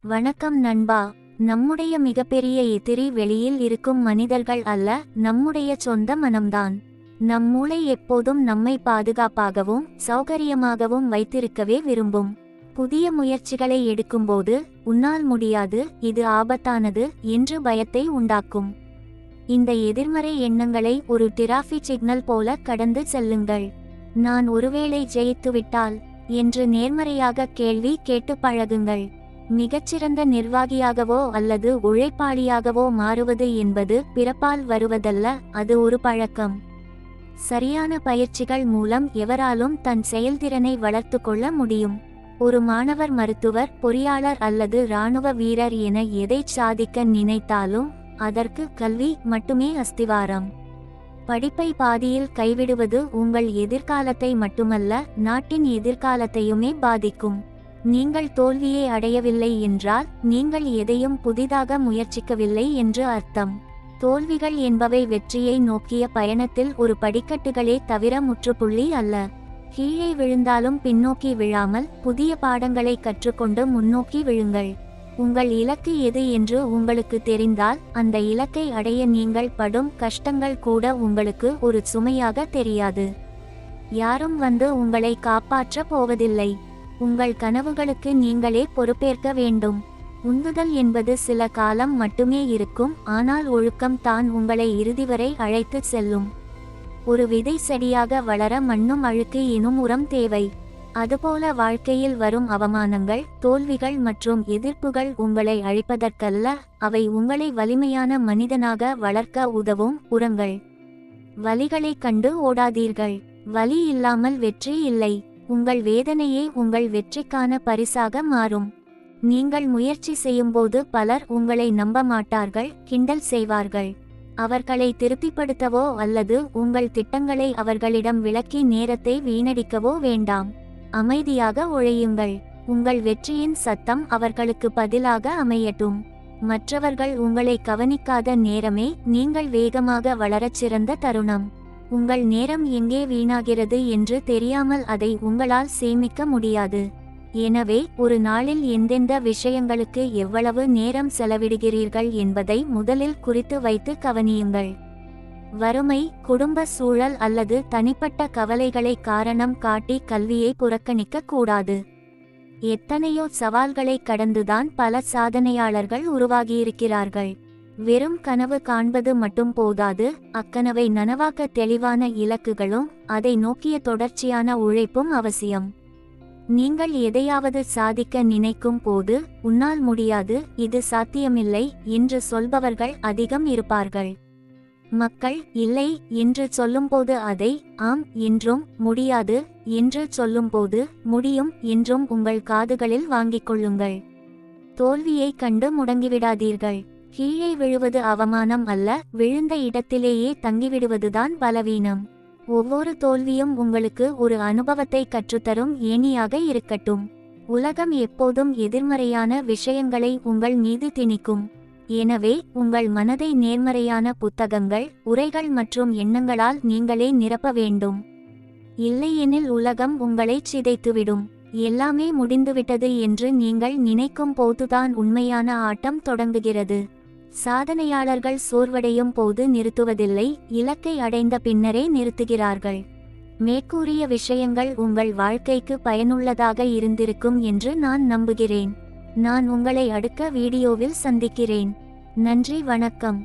வணக்கம் நண்பா. நம்முடைய மிகப்பெரிய எதிரி வெளியில் இருக்கும் மனிதர்கள் அல்ல, நம்முடைய சொந்த மனம்தான். நம் மூளை எப்போதும் நம்மை பாதுகாப்பாகவும் சௌகரியமாகவும் வைத்திருக்கவே விரும்பும். புதிய முயற்சிகளை எடுக்கும்போது உன்னால் முடியாது, இது ஆபத்தானது என்று பயத்தை உண்டாக்கும். இந்த எதிர்மறை எண்ணங்களை ஒரு டிராஃபிக் சிக்னல் போல கடந்து செல்லுங்கள். நான் ஒருவேளை ஜெயித்துவிட்டால் என்று நேர்மறையாக கேள்வி கேட்டு பழகுங்கள். மிகச்சிறந்த நிர்வாகியாகவோ அல்லது உழைப்பாளியாகவோ மாறுவது என்பது பிறப்பால் வருவதல்ல, அது ஒரு பழக்கம். சரியான பயிற்சிகள் மூலம் எவராலும் தன் செயல்திறனை வளர்த்து கொள்ள முடியும். ஒரு மாணவர் மருத்துவர், பொறியாளர் அல்லது இராணுவ வீரர் என எதை சாதிக்க நினைத்தாலும் அதற்கு கல்வி மட்டுமே அஸ்திவாரம். படிப்பை பாதியில் கைவிடுவது உங்கள் எதிர்காலத்தை மட்டுமல்ல, நாட்டின் எதிர்காலத்தையுமே பாதிக்கும். நீங்கள் தோல்வியை அடையவில்லை என்றால் நீங்கள் எதையும் புதிதாக முயற்சிக்கவில்லை என்று அர்த்தம். தோல்விகள் என்பவை வெற்றியை நோக்கிய பயணத்தில் ஒரு படிக்கட்டுகளே தவிர முற்றுப்புள்ளி அல்ல. கீழே விழுந்தாலும் பின்னோக்கி விழாமல் புதிய பாடங்களை கற்றுக்கொண்டு முன்னோக்கி விழுங்கள். உங்கள் இலக்கு எது என்று உங்களுக்கு தெரிந்தால் அந்த இலக்கை அடைய நீங்கள் படும் கஷ்டங்கள் கூட உங்களுக்கு ஒரு சுமையாக தெரியாது. யாரும் வந்து உங்களை காப்பாற்ற போவதில்லை. உங்கள் கனவுகளுக்கு நீங்களே பொறுப்பேற்க வேண்டும். உந்துதல் என்பது சில காலம் மட்டுமே இருக்கும், ஆனால் ஒழுக்கம் தான் உங்களை இறுதி வரை அழைத்து செல்லும். ஒரு விதை செடியாக வளர மண்ணும் அழுக்கு எனும் உரம் தேவை. அதுபோல வாழ்க்கையில் வரும் அவமானங்கள், தோல்விகள் மற்றும் எதிர்ப்புகள் உங்களை அழிப்பதற்கல்ல, அவை உங்களை வலிமையான மனிதனாக வளர்க்க உதவும் உரங்கள். வலிகளை கண்டு ஓடாதீர்கள். வலி இல்லாமல் வெற்றி இல்லை. உங்கள் வேதனையே உங்கள் வெற்றிக்கான பரிசாக மாறும். நீங்கள் முயற்சி செய்யும்போது பலர் உங்களை நம்ப மாட்டார்கள், கிண்டல் செய்வார்கள். அவர்களை திருப்திப்படுத்தவோ அல்லது உங்கள் திட்டங்களை அவர்களிடம் விளக்கி நேரத்தை வீணடிக்கவோ வேண்டாம். அமைதியாக உழையுங்கள். உங்கள் வெற்றியின் சத்தம் அவர்களுக்கு பதிலாக அமையட்டும். மற்றவர்கள் உங்களை கவனிக்காத நேரமே நீங்கள் வேகமாக வளரச் சிறந்த தருணம். உங்கள் நேரம் எங்கே வீணாகிறது என்று தெரியாமல் அதை உங்களால் சேமிக்க முடியாது. எனவே ஒரு நாளில் எந்தெந்த விஷயங்களுக்கு எவ்வளவு நேரம் செலவிடுகிறீர்கள் என்பதை முதலில் குறித்து வைத்து கவனியுங்கள். வறுமை, குடும்ப சூழல் அல்லது தனிப்பட்ட கவலைகளை காரணம் காட்டி கல்வியை புறக்கணிக்க கூடாது. எத்தனையோ சவால்களை கடந்துதான் பல சாதனையாளர்கள் உருவாகியிருக்கிறார்கள். வெறும் கனவு காண்பது மட்டும் போதாது, அக்கனவை நனவாக்க தெளிவான இலக்குகளும் அதை நோக்கிய தொடர்ச்சியான உழைப்பும் அவசியம். நீங்கள் எதையாவது சாதிக்க நினைக்கும் போது உன்னால் முடியாது, இது சாத்தியமில்லை என்று சொல்பவர்கள் அதிகம் இருப்பார்கள். மக்கள் இல்லை என்று சொல்லும்போது அதை ஆம் என்றும், முடியாது என்று சொல்லும்போது முடியும் என்றும் உங்கள் காதுகளில் வாங்கிக் கொள்ளுங்கள். தோல்வியை கண்டு முடங்கிவிடாதீர்கள். கீழே விழுவது அவமானம் அல்ல, விழுந்த இடத்திலேயே தங்கிவிடுவதுதான் பலவீனம். ஒவ்வொரு தோல்வியும் உங்களுக்கு ஒரு அனுபவத்தை கற்றுத்தரும் ஏணியாக இருக்கட்டும். உலகம் எப்போதும் எதிர்மறையான விஷயங்களை உங்கள் மீது திணிக்கும். எனவே உங்கள் மனதை நேர்மறையான புத்தகங்கள், உரைகள் மற்றும் எண்ணங்களால் நீங்களே நிரப்ப வேண்டும். இல்லையெனில் உலகம் உங்களை சிதைத்துவிடும். எல்லாமே முடிந்துவிட்டது என்று நீங்கள் நினைக்கும் போதுதான் உண்மையான ஆட்டம் தொடங்குகிறது. சாதனையாளர்கள் சோர்வடையும் போது நிறுத்துவதில்லை, இலக்கை அடைந்த பின்னரே நிறுத்துகிறார்கள். மேற்கூறிய விஷயங்கள் உங்கள் வாழ்க்கைக்கு பயனுள்ளதாக இருந்திருக்கும் என்று நான் நம்புகிறேன். நான் உங்களை அடுத்த வீடியோவில் சந்திக்கிறேன். நன்றி, வணக்கம்.